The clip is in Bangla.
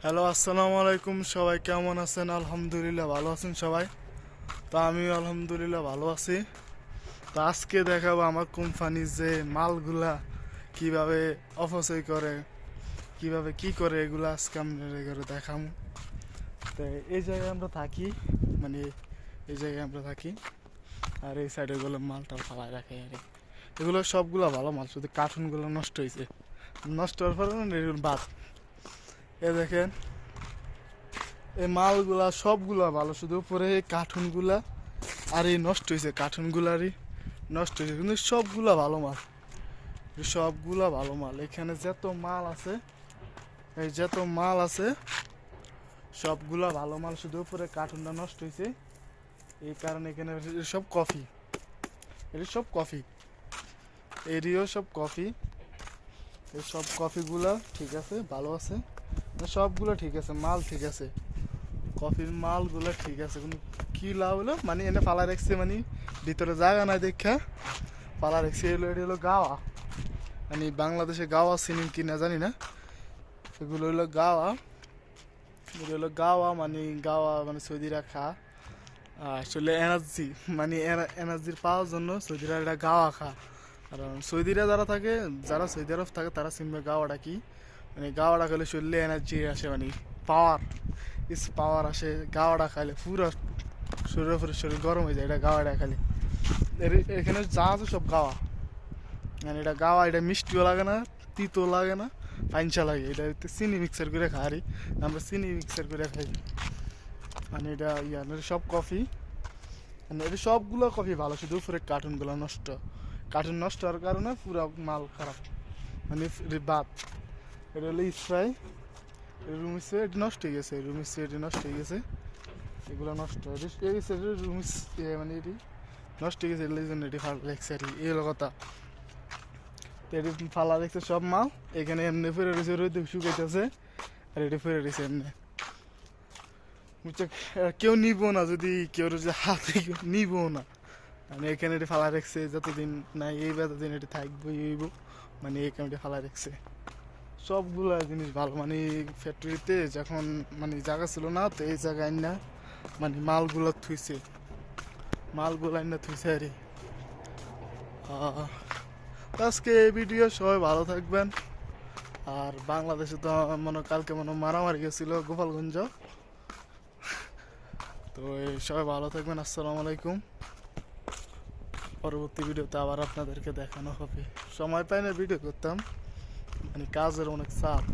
হ্যালো, আসসালামু আলাইকুম। সবাই কেমন আছেন? আলহামদুলিল্লাহ ভালো আছেন সবাই। তো আমিও আলহামদুলিল্লাহ ভালো আছি। তো আজকে দেখাবো আমার কোম্পানির যে মালগুলা কিভাবে অপচয় করে, কিভাবে কি করে, এগুলো আজকে আমরা দেখাবো। তো এই জায়গায় আমরা থাকি, মানে এই জায়গায় আমরা থাকি, আর এই সাইডে গুলো মালটাল ফালায় রাখে। আর এগুলো সবগুলো ভালো মাল, শুধু কার্টুনগুলো নষ্ট হয়েছে। নষ্ট হওয়ার পরে এগুলো বাদ। এ দেখেন, এই মালগুলা সবগুলা ভালো, শুধু উপরে এই কার্টুনগুলা আর এই নষ্ট হয়েছে, কার্টুনগুলারই নষ্ট হয়েছে, কিন্তু সবগুলা ভালো মাল, সবগুলা ভালো মাল। এখানে যত মাল আছে, এই যত মাল আছে সবগুলা ভালো মাল, শুধু উপরে কার্টুনটা নষ্ট হয়েছে। এই কারণে এখানে সব কফি, এটি সব কফি, এরিও সব কফি। এই সব কফিগুলা ঠিক আছে, ভালো আছে, সবগুলো ঠিক আছে, মাল ঠিক আছে, কফির মালগুলো ঠিক আছে। কিন্তু কি লাভ হলো, মানে এনে ফালা রাখছে, মানে ভিতরে জায়গা নাই দেখা ফালা রাখছে। এটি হলো গাওয়া, মানে বাংলাদেশে গাওয়া চিনি কি না জানি না, এগুলো হলো গাওয়া। এগুলো হলো গাওয়া, মানে গাওয়া মানে সৌদিরা খা আসলে এনার্জি, মানে এনার্জির পাওয়ার জন্য সৌদিরা এটা গাওয়া খা। কারণ সৌদিরা যারা থাকে, যারা সৌদি আরব থাকে তারা চিনবে গাওয়াটা কি। মানে গাওয়াটা খেলে শরীরে এনার্জি আসে, মানে পাওয়ার পাওয়ার আসে। গাওয়াটা খাইলে পুরো শরীর গরম হয়ে যায়, এটা গাওয়াটা খাইলে। এখানে যা আছে সব গাওয়া, মানে এটা গাওয়া। এটা মিষ্টিও লাগে না, তিতো লাগে না, পাইনচা লাগে। এটা চিনি মিক্সার করে খাই, আমরা চিনি মিক্সার করে খাই। মানে এটা সব কফি, মানে এটা সবগুলো কফি ভালো, শুধু উপরে কার্টুনগুলো নষ্ট। কার্টুন নষ্ট হওয়ার কারণে পুরো মাল খারাপ, মানে বাদ। এটা হলো স্প্রাই, রুম সেট নষ্ট হয়ে গেছে, রুম সেট নষ্ট হয়ে গেছে, এগুলো নষ্ট হয়ে গেছে। রুম মানে এটি নষ্ট হয়ে গেছে, এই জন্য এটি ফালা রেখছে আর কি, এই হলো কথা। তো এটি ফালা রেখছে সব মাল, এখানে এমনি ফেরে রয়েছে, রোদে শুকাইতেছে, আর এটি ফেরে রয়েছে এমনি। বুঝছো, কেউ নিব না, যদি কেউ যে হাতে কেউ নিব না, মানে এখানে এটি ফালা রেখছে। যতদিন নাই এই যতদিন এটি থাকবো এইব, মানে এখানে এটি ফালা রেখছে। সবগুলো জিনিস ভালো, মানে ফ্যাক্টরিতে যখন মানে জায়গা ছিল না, তো এই জায়গায় না মানে মালগুলো থুইছে, মালগুলো না থুইছে আর আজকে এই ভিডিও। সবাই ভালো থাকবেন। আর বাংলাদেশে তো কালকে মারামারি গেছিল গোপালগঞ্জ। তো সবাই ভালো থাকবেন, আসসালামু আলাইকুম। পরবর্তী ভিডিওতে আবার আপনাদেরকে দেখানো হবে। সময় পাই না ভিডিও করতাম, মানে কাজের অনেক চাপ।